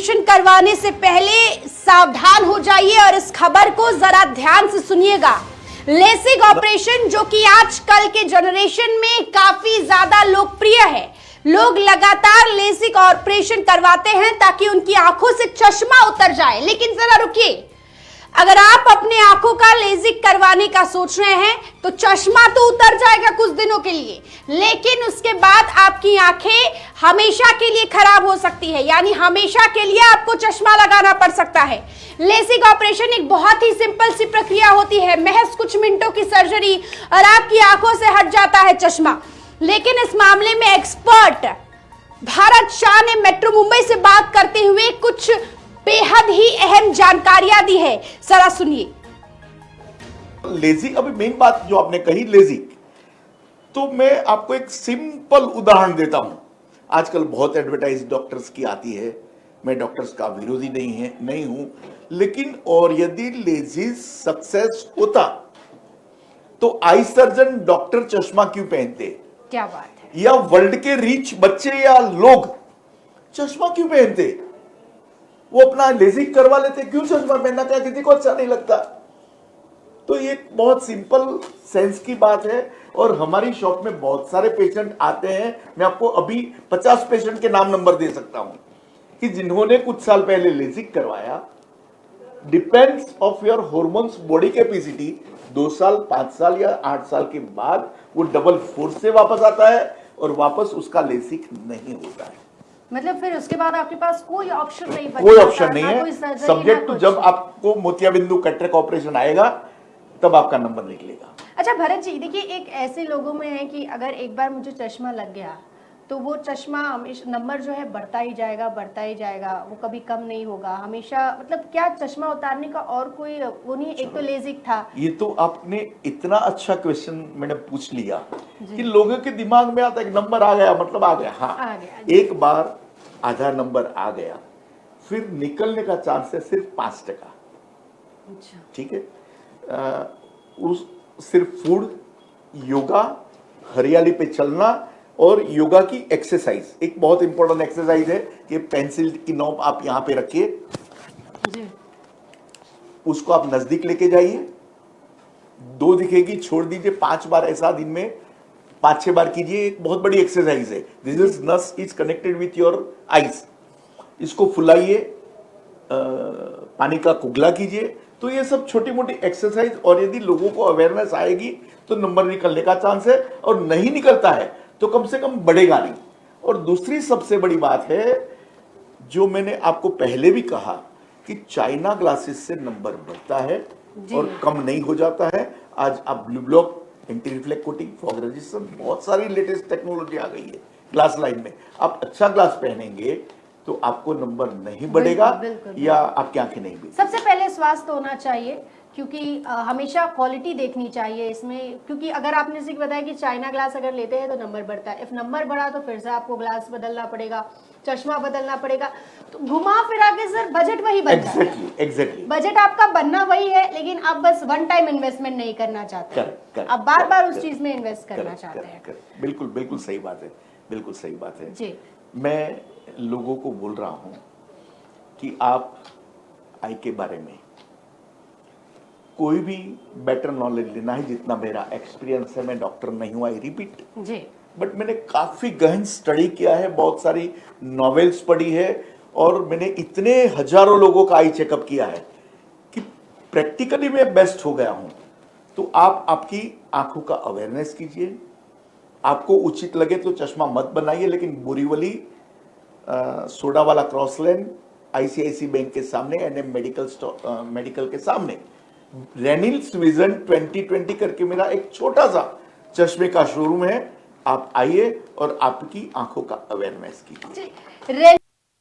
Operation करवाने से पहले सावधान हो जाइए और इस खबर को जरा ध्यान से सुनिएगा। लेसिक ऑपरेशन जो कि आजकल के जनरेशन में काफी ज्यादा लोकप्रिय है। लोग लगातार लेसिक ऑपरेशन करवाते हैं ताकि उनकी आंखों से चश्मा उतर जाए। लेकिन जरा रुकिए, अगर आप अपने आंखों का लेसिक करवाने का सोच रहे हैं तो चश्मा तो उतर जाएगा कुछ दिनों के लिए, लेकिन उसके बाद आपकी आंखें हमेशा के लिए खराब हो सकती है, यानी हमेशा के लिए आपको चश्मा लगाना पड़ सकता है। लेसिक ऑपरेशन एक बहुत ही सिंपल सी प्रक्रिया होती है, महज कुछ मिनटों की सर्जरी और आपकी आंखों से हट जाता है चश्मा। लेकिन इस मामले में एक्सपर्ट भारत शाह ने मेट्रो मुंबई से बात करते हुए कुछ बेहद ही अहम जानकारियां दी है, जरा सुनिए। लेजिक, अभी मेन बात जो आपने कही लेजिक, तो मैं आपको एक सिंपल उदाहरण देता हूं। आजकल बहुत एडवर्टाइज डॉक्टर्स की आती है, मैं डॉक्टर्स का विरोधी नहीं हूं, लेकिन और यदि लेजिक सक्सेस होता तो आई सर्जन डॉक्टर चश्मा क्यों पहनते? क्या बात है। या वर्ल्ड के रिच बच्चे या लोग चश्मा क्यों पहनते? वो अपना लेजिक करवा लेते, क्यों चश्मा पहनना? क्या किसी को अच्छा नहीं लगता? तो ये बहुत सिंपल सेंस की बात है। और हमारी शॉप में बहुत सारे पेशेंट आते हैं, मैं आपको अभी 50 पेशेंट के नाम नंबर दे सकता हूं कि जिन्होंने कुछ साल पहले लेजिक करवाया। Depends of your hormones body capacity, 2 साल 5 साल या 8 साल के बाद वो डबल फोर्स से वापस आता है और वापस उसका लेजिक नहीं होता है। मतलब फिर उसके बाद आपके पास कोई ऑप्शन नहीं बचा, कोई ऑप्शन नहीं है। सब्जेक्ट टू जब आपको मोतियाबिंदु कैटरेक्ट ऑपरेशन आएगा तब आपका नंबर निकलेगा। अच्छा भरत जी, देखिए एक ऐसे लोगों में है कि अगर एक बार मुझे चश्मा लग गया तो वो चश्मा हमेशा नंबर जो है बढ़ता ही जाएगा, वो कभी कम नहीं होगा हमेशा। मतलब क्या चश्मा उतारने का और कोई वो नहीं? एक तो लेजिक था। ये तो आपने इतना अच्छा क्वेश्चन मैंने पूछ लिया कि लोगों के दिमाग में आता है नंबर आ गया मतलब आ गया। हाँ, आ गया। एक बार आधा नंबर आ गया, फिर निकलने का चांस है सिर्फ 5%। अच्छा, ठीक है। उस सिर्फ फूड, योगा, हरियाली पे चलना और योगा की एक्सरसाइज। एक बहुत इंपॉर्टेंट एक्सरसाइज है कि पेंसिल की नोक आप यहां पे रखिए, उसको आप नजदीक लेके जाइए, 2 दिखेगी, छोड़ दीजिए, 5 बार ऐसा दिन में 5-6 बार कीजिए। एक बहुत बड़ी एक्सरसाइज है। दिस इज नस is connected with your eyes. इसको फुलाइए, पानी का कुगला कीजिए। तो ये सब छोटी मोटी एक्सरसाइज, और यदि लोगों को अवेयरनेस आएगी तो नंबर निकलने का चांस है, और नहीं निकलता है तो कम से कम बढ़ेगा नहीं। और दूसरी सबसे बड़ी बात है जो मैंने आपको पहले भी कहा कि चाइना ग्लासेस से नंबर बढ़ता है और कम नहीं हो जाता है। आज आप blue block, anti reflect coating, fog resistance, बहुत सारी लेटेस्ट टेक्नोलॉजी आ गई है ग्लास लाइन में। आप अच्छा ग्लास पहनेंगे तो आपको नंबर नहीं बढ़ेगा या आपकी आंखें नहीं बढ़ेगी। सबसे पहले स्वास्थ्य होना चाहिए, क्योंकि हमेशा क्वालिटी देखनी चाहिए इसमें। क्योंकि अगर आपने जैसे बताया कि चाइना ग्लास अगर लेते हैं तो नंबर बढ़ता है, इफ नंबर बढ़ा तो फिर से आपको ग्लास बदलना पड़ेगा, चश्मा बदलना पड़ेगा। तो घुमा फिरा के सर बजट वही बन जाता है। एग्जैक्टली बजट आपका बनना वही है, लेकिन आप बस वन टाइम इन्वेस्टमेंट नहीं करना चाहते, आप बार बार उस चीज में इन्वेस्ट करना चाहते हैं। बिल्कुल बिल्कुल सही बात है, बिल्कुल सही बात है जी। मैं लोगों को बोल रहा हूं कि आप आई के बारे में कोई भी बेटर नॉलेज लेना है, जितना मेरा एक्सपीरियंस है। मैं डॉक्टर नहीं हूं, आई रिपीट जी, बट मैंने काफी गहन स्टडी किया है, बहुत सारी नॉवेल्स पढ़ी है, और मैंने इतने हजारों लोगों का आई चेकअप किया है कि प्रैक्टिकली मैं बेस्ट हो गया हूं। तो आप आपकी आंखों का अवेयरनेस कीजिए। आपको उचित लगे तो चश्मा मत बनाइए, लेकिन बोरीवली सोडा वाला क्रॉस लेन, आईसीआईसी बैंक के सामने, एनएम मेडिकल के सामने रेनिल्स विजन 2020 करके मेरा एक छोटा सा चश्मे का शोरूम है। आप आइए और आपकी आंखों का अवेयरनेस कीजिए।